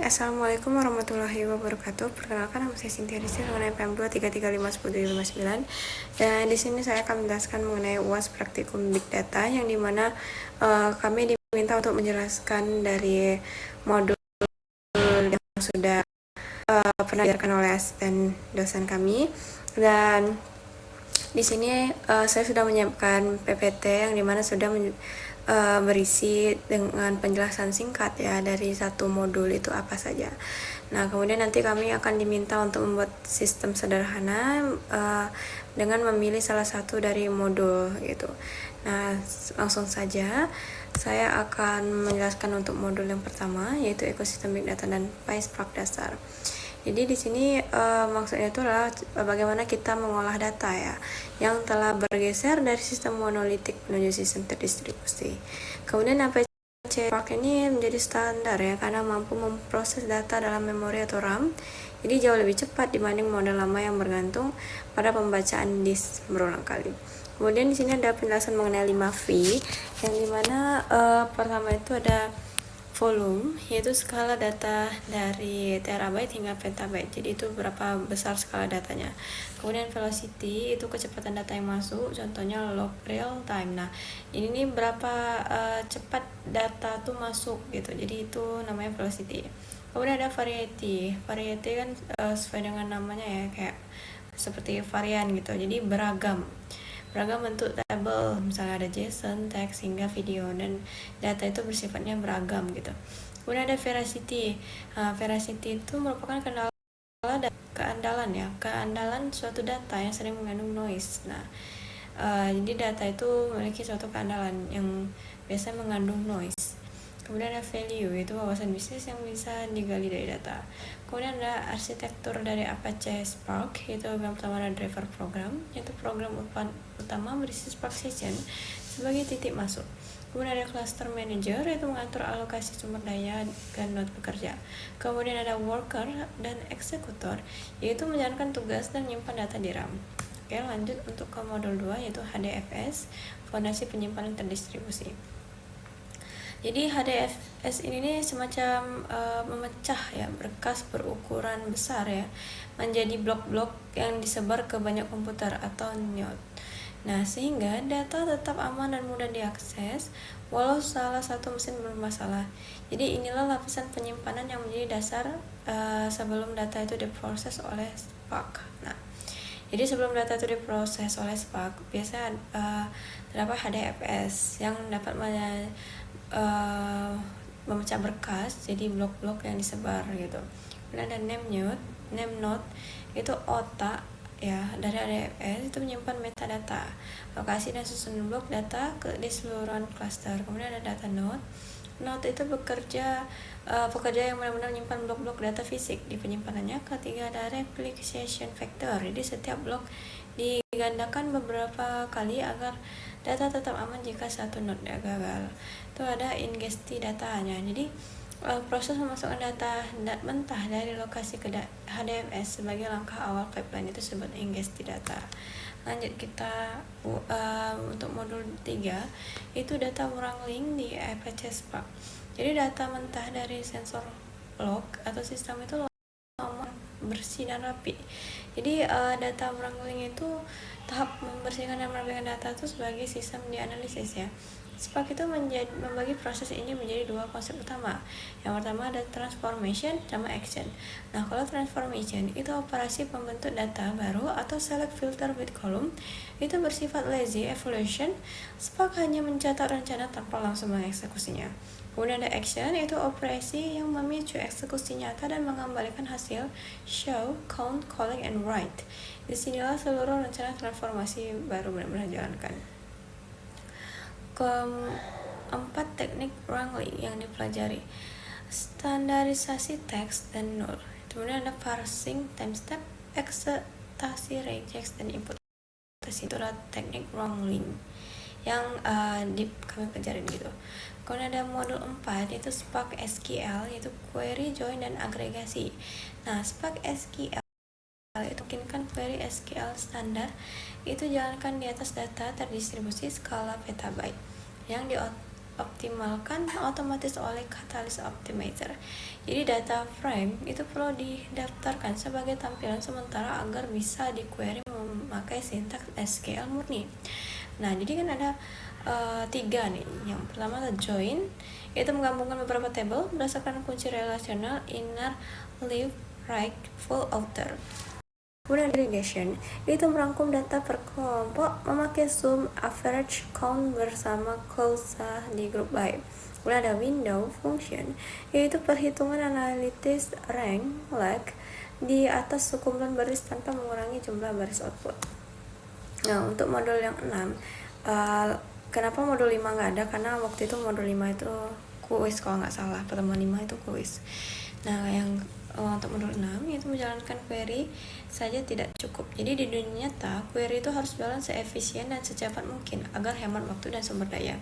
Assalamualaikum warahmatullahi wabarakatuh. Perkenalkan, nama saya Cynthia Rizky mengenai PM2 3351059. Dan di sini saya akan menjelaskan mengenai UAS praktikum Big Data, yang dimana kami diminta untuk menjelaskan dari modul yang sudah pernah diajarkan oleh asisten dosen kami. Dan di sini saya sudah menyiapkan PPT yang dimana sudah berisi dengan penjelasan singkat ya dari satu modul itu apa saja. Nah, kemudian nanti kami akan diminta untuk membuat sistem sederhana dengan memilih salah satu dari modul gitu. Nah, langsung saja saya akan menjelaskan untuk modul yang pertama, yaitu ekosistem Big Data dan PySpark dasar. Jadi di sini maksudnya itu adalah bagaimana kita mengolah data ya, yang telah bergeser dari sistem monolitik menuju sistem terdistribusi. Kemudian PySpark ini menjadi standar ya, karena mampu memproses data dalam memori atau RAM. Jadi jauh lebih cepat dibanding model lama yang bergantung pada pembacaan disk berulang kali. Kemudian di sini ada penjelasan mengenai 5V, yang dimana pertama itu ada volume, yaitu skala data dari terabyte hingga petabyte. Jadi itu berapa besar skala datanya. Kemudian velocity, itu kecepatan data yang masuk, contohnya log real time. Nah, ini berapa cepat data tuh masuk gitu. Jadi itu namanya velocity. Kemudian ada variety. Variety kan sesuai dengan namanya ya, kayak seperti varian gitu. Jadi beragam bentuk tabel, misalnya ada JSON, teks, hingga video, dan data itu bersifatnya beragam gitu. Kemudian ada veracity. Veracity itu merupakan keandalan suatu data yang sering mengandung noise. Nah, jadi data itu memiliki suatu keandalan yang biasanya mengandung noise. Kemudian ada value, itu wawasan bisnis yang bisa digali dari data. Kemudian ada arsitektur dari Apache Spark, yaitu yang pertama ada driver program, yaitu program utama berisi Spark Session sebagai titik masuk. Kemudian ada cluster manager, yaitu mengatur alokasi sumber daya dan node bekerja. Kemudian ada worker dan eksekutor, yaitu menjalankan tugas dan menyimpan data di RAM. Oke, lanjut untuk ke modul 2, yaitu HDFS, fondasi penyimpanan terdistribusi. Jadi HDFS ini semacam memecah ya berkas berukuran besar ya menjadi blok-blok yang disebar ke banyak komputer atau node. Nah, sehingga data tetap aman dan mudah diakses walau salah satu mesin bermasalah. Jadi inilah lapisan penyimpanan yang menjadi dasar sebelum data itu diproses oleh Spark. Nah, jadi sebelum data itu diproses oleh Spark, biasanya terdapat HDFS yang dapat memecah berkas jadi blok-blok yang disebar gitu. Kemudian ada name node itu otak ya dari HDFS, itu menyimpan metadata, lokasi dan susunan blok data di seluruh cluster. Kemudian ada data node itu pekerja yang benar-benar menyimpan blok-blok data fisik di penyimpanannya. Ketiga ada replication vector, jadi setiap blok digandakan beberapa kali agar data tetap aman jika satu node gagal. Itu ada ingesti datanya, jadi proses memasukkan data mentah dari lokasi ke HDFS sebagai langkah awal pipeline itu disebut ingesti data. Lanjut kita untuk modul 3, itu data wrangling di Apache Spark. Jadi data mentah dari sensor log atau sistem itu bersih dan rapi. Jadi data wrangling itu tahap membersihkan dan merapikan data itu sebagai sistem dianalisis ya. Spark itu membagi proses ini menjadi dua konsep utama. Yang pertama ada transformation sama action. Nah, kalau transformation itu operasi pembentuk data baru atau select filter with column, itu bersifat lazy evolution. Spark hanya mencatat rencana tanpa langsung mengeksekusinya. Kemudian ada action, itu operasi yang memicu eksekusi nyata dan mengembalikan hasil show, count, collect, and write. Disinilah seluruh rencana transformasi baru benar-benar jalankan. Keempat, teknik wrangling yang dipelajari, standarisasi teks dan null. Kemudian ada parsing, timestamp, ekspektasi, regex, dan input. Itu adalah teknik wrangling yang kami pelajarin gitu. Kemudian ada modul 4, yaitu Spark SQL, yaitu query, join, dan agregasi. Nah, Spark SQL itu mungkinkan query SQL standar itu jalankan di atas data terdistribusi skala petabyte yang dioptimalkan otomatis oleh Catalyst Optimizer. Jadi data frame itu perlu didaftarkan sebagai tampilan sementara agar bisa di-query memakai sintaks SQL murni. Nah, jadi kan ada 3 nih. Yang pertama adalah join, itu menggabungkan beberapa table berdasarkan kunci relasional inner, leaf, right, full, outer. Kemudian aggregation, itu merangkum data per kelompok memakai sum, average, count bersama closure di grup by. Kemudian ada window function, yaitu perhitungan analitis rank, lag di atas sekumpulan baris tanpa mengurangi jumlah baris output. Nah, untuk modul yang 6, kenapa modul 5 nggak ada? Karena waktu itu modul 5 itu kuis kalau nggak salah, pertemuan 5 itu kuis. Nah, yang untuk modul 6 yaitu menjalankan query saja tidak cukup. Jadi di dunia nyata, query itu harus jalan seefisien dan secepat mungkin agar hemat waktu dan sumber daya.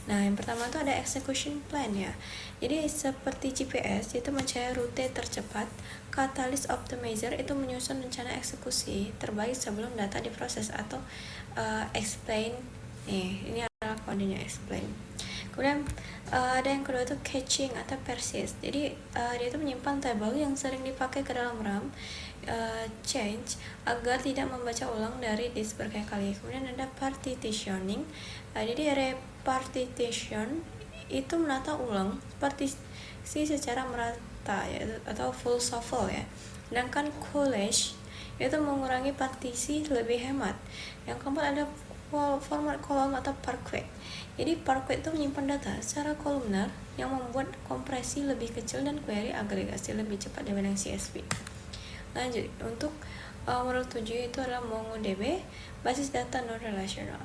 Nah, yang pertama itu ada execution plan ya. Jadi seperti GPS itu mencari rute tercepat, Catalyst Optimizer itu menyusun rencana eksekusi terbaik sebelum data diproses atau explain. Ini adalah kodenya explain. Kemudian ada yang kedua itu caching atau persist. Jadi dia itu menyimpan tabel yang sering dipakai ke dalam RAM change agar tidak membaca ulang dari disk berkali-kali. Kemudian ada partitioning. Jadi repartition itu menata ulang partisi secara merata ya, atau full shuffle ya. Sedangkan collage itu mengurangi partisi lebih hemat. Yang keempat ada format kolom atau Parquet. Jadi Parquet itu menyimpan data secara kolumnar yang membuat kompresi lebih kecil dan query agregasi lebih cepat dibanding CSV. Lanjut, untuk modul 7 itu adalah MongoDB, basis data non-relational.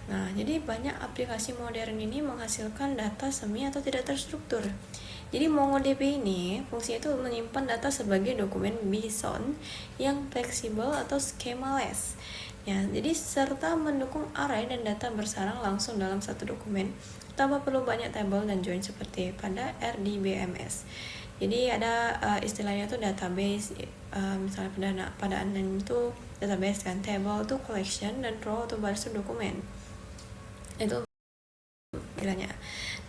Nah, jadi banyak aplikasi modern ini menghasilkan data semi atau tidak terstruktur. Jadi MongoDB ini fungsinya itu menyimpan data sebagai dokumen BSON yang fleksibel atau schemaless. Ya, jadi serta mendukung array dan data bersarang langsung dalam satu dokumen tanpa perlu banyak table dan join seperti pada RDBMS. Jadi ada istilahnya tuh database, misalnya pada ANAN itu database kan, table itu collection, dan row atau baris dokumen. Itu istilahnya.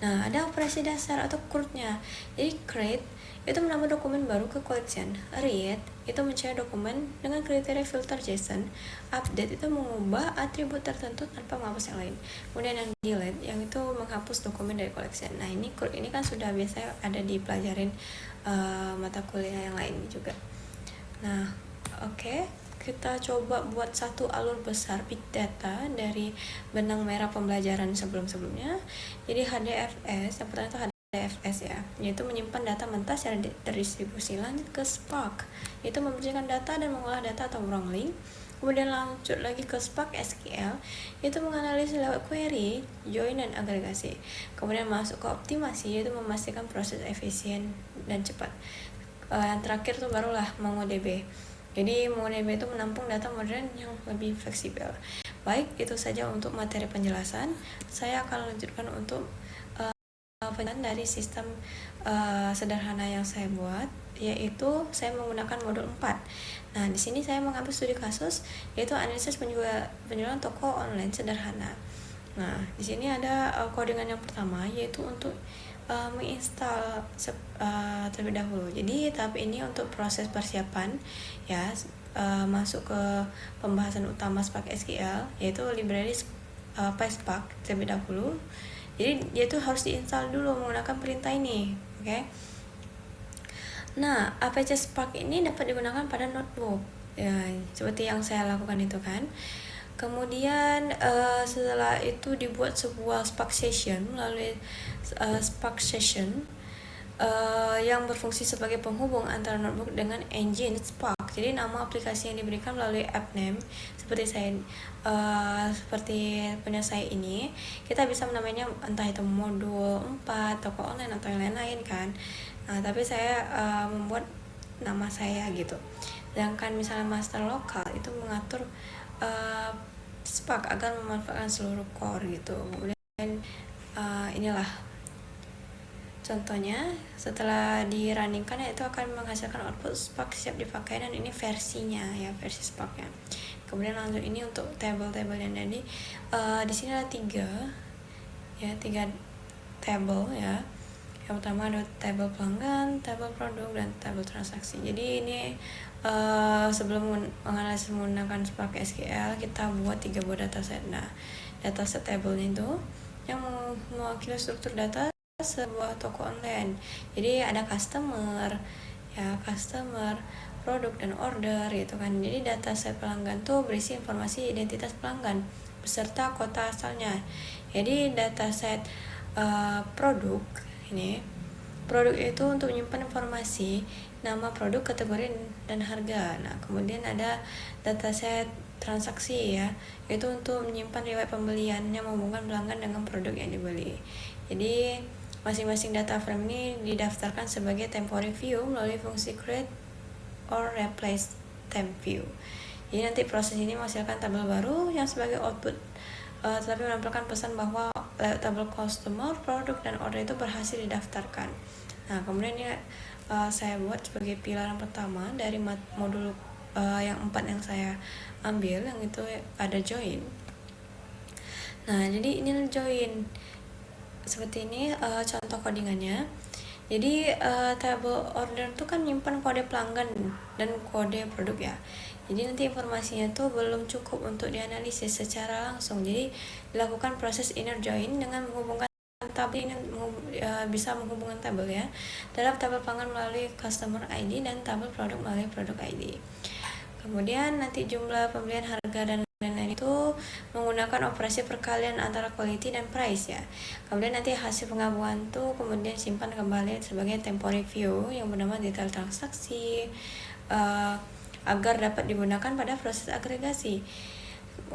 Nah, ada operasi dasar atau CRUD-nya. Jadi create itu menambah dokumen baru ke collection. Read itu mencari dokumen dengan kriteria filter JSON. Update itu mengubah atribut tertentu tanpa menghapus yang lain. Kemudian yang delete yang itu menghapus dokumen dari collection. Nah, ini CRUD ini kan sudah biasa ada dipelajarin mata kuliah yang lain juga. Nah, oke. Kita coba buat satu alur besar big data dari benang merah pembelajaran sebelum-sebelumnya. Jadi HDFS, yang pertama itu HDFS ya, yaitu menyimpan data mentah secara terdistribusi. Lanjut ke Spark, yaitu membersihkan data dan mengolah data atau wrong link. Kemudian lanjut lagi ke Spark SQL, yaitu menganalisis lewat query, join, dan agregasi. Kemudian masuk ke optimasi, yaitu memastikan proses efisien dan cepat. Yang terakhir tuh barulah MongoDB. Jadi MongoDB itu menampung data modern yang lebih fleksibel. Baik, itu saja untuk materi penjelasan. Saya akan lanjutkan untuk penjelasan dari sistem sederhana yang saya buat, yaitu saya menggunakan modul 4. Nah, di sini saya mengambil studi kasus, yaitu analisis penjualan toko online sederhana. Nah, di sini ada codingan yang pertama, yaitu untuk menginstal terlebih dahulu. Jadi tahap ini untuk proses persiapan ya, masuk ke pembahasan utama Spark SQL, yaitu library PySpark terlebih dahulu. Jadi dia tuh harus diinstal dulu menggunakan perintah ini, oke? Nah, APC Spark ini dapat digunakan pada notebook ya, seperti yang saya lakukan itu kan. Kemudian setelah itu dibuat sebuah Spark Session melalui Spark Session yang berfungsi sebagai penghubung antara notebook dengan engine Spark. Jadi nama aplikasi yang diberikan melalui app name seperti seperti punya saya ini, kita bisa menamainya entah itu modul 4, toko online atau yang lain-lain kan. Nah, tapi saya membuat nama saya gitu. Sedangkan misalnya master lokal itu mengatur Spark agar memanfaatkan seluruh core gitu. Kemudian inilah contohnya, setelah di-runningkan itu akan menghasilkan output Spark siap dipakai, dan ini versinya ya, versi Sparknya. Kemudian lanjut ini untuk table-table yang tadi di sini ada tiga table ya. Yang pertama ada tabel pelanggan, tabel produk, dan tabel transaksi. Jadi ini sebelum menganalisis menggunakan Spark SQL, kita buat 3 buah dataset. Nah, dataset tabelnya itu yang mewakili struktur data sebuah toko online. Jadi ada customer, produk, dan order gitu kan. Jadi dataset pelanggan tuh berisi informasi identitas pelanggan beserta kota asalnya. Jadi dataset produk itu untuk menyimpan informasi nama produk, kategori, dan harga. Nah, kemudian ada dataset transaksi ya, itu untuk menyimpan riwayat pembelian yang menghubungkan pelanggan dengan produk yang dibeli. Jadi masing-masing data frame ini didaftarkan sebagai temporary view melalui fungsi create or replace temp view. Jadi nanti proses ini menghasilkan tabel baru yang sebagai output, tetapi menampilkan pesan bahwa tabel customer, produk, dan order itu berhasil didaftarkan. Nah, kemudian ini saya buat sebagai pilar yang pertama dari modul yang 4 yang saya ambil, yang itu ada join. Nah, jadi ini join seperti ini contoh codingannya. Jadi table order itu kan menyimpan kode pelanggan dan kode produk ya. Jadi nanti informasinya tuh belum cukup untuk dianalisis secara langsung. Jadi dilakukan proses inner join dengan menghubungkan tabel ini, bisa menghubungkan tabel ya. Dalam tabel pelanggan melalui customer ID dan tabel produk melalui produk ID. Kemudian nanti jumlah pembelian, harga, dan lain-lain itu menggunakan operasi perkalian antara quality dan price ya. Kemudian nanti hasil penggabungan tuh kemudian simpan kembali sebagai temporary view yang bernama detail transaksi agar dapat digunakan pada proses agregasi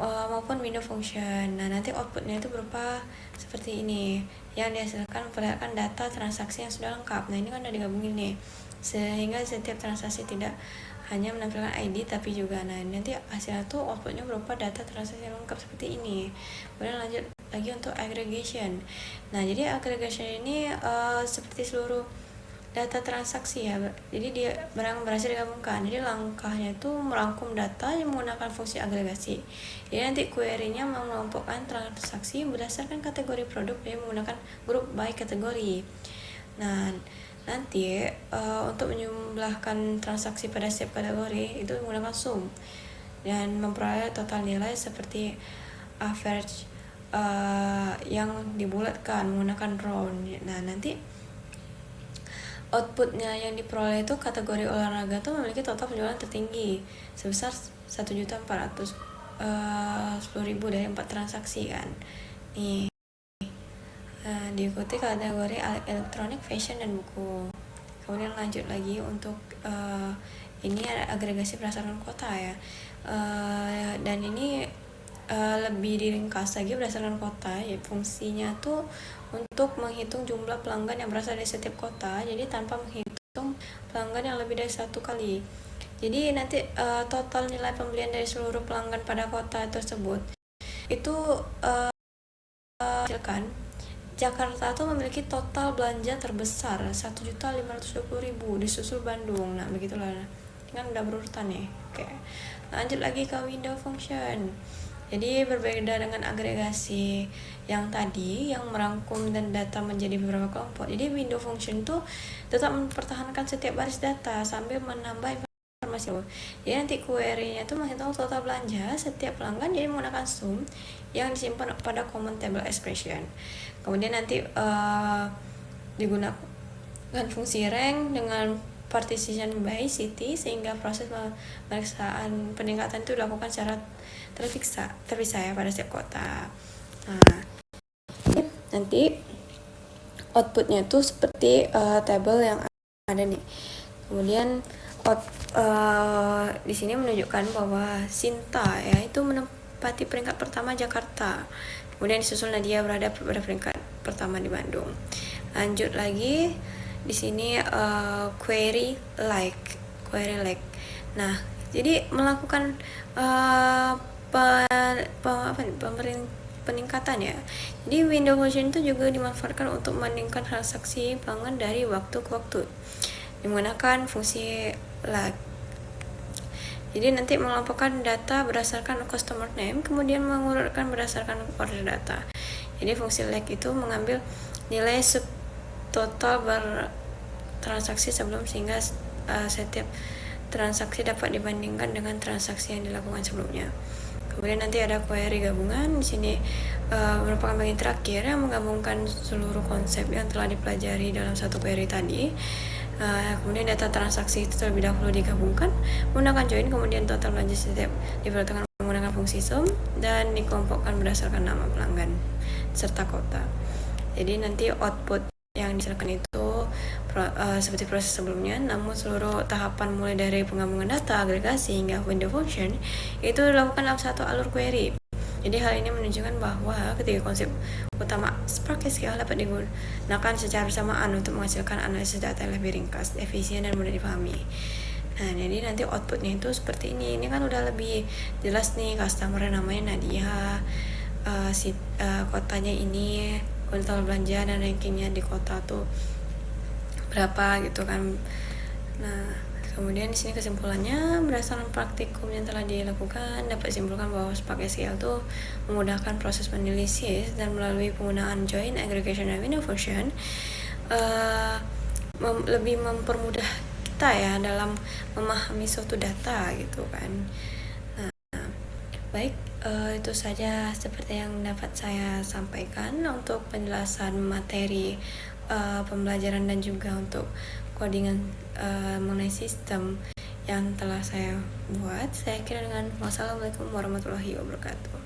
maupun window function. Nah, nanti outputnya itu berupa seperti ini, yang dihasilkan memperlihatkan data transaksi yang sudah lengkap. Nah, ini kan udah digabungin nih, sehingga setiap transaksi tidak hanya menampilkan ID tapi juga nanti hasilnya tuh outputnya berupa data transaksi yang lengkap seperti ini. Kemudian lanjut lagi untuk aggregation. Nah, jadi aggregation ini seperti seluruh data transaksi ya. Jadi dia berhasil digabungkan. Jadi langkahnya itu merangkum data yang menggunakan fungsi agregasi. Jadi nanti query-nya mengelompokkan transaksi berdasarkan kategori produk yang menggunakan grup by kategori. Nah, nanti untuk menjumlahkan transaksi pada setiap kategori itu menggunakan sum dan memperoleh total nilai seperti average yang dibulatkan menggunakan round. Nah, nanti outputnya yang diperoleh itu kategori olahraga tuh memiliki total penjualan tertinggi sebesar 1.410.000 dari 4 transaksi kan nih. Diikuti kategori elektronik, fashion, dan buku. Kemudian lanjut lagi untuk ini ada agregasi berdasarkan kota ya, dan ini lebih diringkas lagi berdasarkan kota ya. Fungsinya tuh untuk menghitung jumlah pelanggan yang berasal dari setiap kota, jadi tanpa menghitung pelanggan yang lebih dari satu kali. Jadi nanti total nilai pembelian dari seluruh pelanggan pada kota tersebut itu hasilkan Jakarta tuh memiliki total belanja terbesar 1.520.000, disusul Bandung. Nah, begitulah, kan udah berurutan nih. Oke, lanjut lagi ke window function. Jadi berbeda dengan agregasi yang tadi yang merangkum dan data menjadi beberapa kelompok. Jadi window function tuh tetap mempertahankan setiap baris data sambil menambah informasi. Jadi nanti query-nya tuh menghitung total belanja setiap pelanggan jadi menggunakan sum yang disimpan pada common table expression. Kemudian nanti digunakan fungsi rank dengan partition by city sehingga proses pemeriksaan peningkatan itu dilakukan secara terpisah ya pada setiap kota. Nah, nanti outputnya itu seperti table yang ada nih. Kemudian di sini menunjukkan bahwa Sinta ya itu menempati peringkat pertama Jakarta. Kemudian disusul Nadia berada pada peringkat pertama di Bandung. Lanjut lagi di sini query like. Nah, jadi melakukan peningkatan ya. Jadi window function itu juga dimanfaatkan untuk meningkatkan transaksi pelanggan dari waktu ke waktu menggunakan fungsi like. Jadi nanti mengelompokkan data berdasarkan customer name, kemudian mengurutkan berdasarkan order data. Jadi fungsi like itu mengambil nilai subtotal bertransaksi sebelum, sehingga setiap transaksi dapat dibandingkan dengan transaksi yang dilakukan sebelumnya. Kemudian nanti ada query gabungan. Di sini merupakan bagian terakhir yang menggabungkan seluruh konsep yang telah dipelajari dalam satu query tadi. Kemudian data transaksi itu terlebih dahulu digabungkan menggunakan join, kemudian total belanja setiap diperhitungkan menggunakan fungsi sum, dan dikelompokkan berdasarkan nama pelanggan serta kota. Jadi nanti output yang dihasilkan itu seperti proses sebelumnya, namun seluruh tahapan mulai dari penggabungan data, agregasi, hingga window function itu dilakukan dalam satu alur query. Jadi hal ini menunjukkan bahwa ketiga konsep utama Spark SQL dapat digunakan secara bersamaan untuk menghasilkan analisis data yang lebih ringkas, efisien, dan mudah dipahami. Nah, jadi nanti outputnya itu seperti ini. Ini kan udah lebih jelas nih, customer namanya Nadia, kotanya ini, total belanja dan rankingnya di kota tuh berapa gitu kan. Nah, kemudian di sini kesimpulannya, berdasarkan praktikum yang telah dilakukan dapat disimpulkan bahwa Spark SQL itu memudahkan proses analisis, dan melalui penggunaan join, aggregation, dan window function lebih mempermudah kita ya dalam memahami suatu data gitu kan. Nah, baik, itu saja seperti yang dapat saya sampaikan untuk penjelasan materi pembelajaran dan juga untuk codingan mengenai sistem yang telah saya buat. Saya kira dengan wassalamualaikum warahmatullahi wabarakatuh.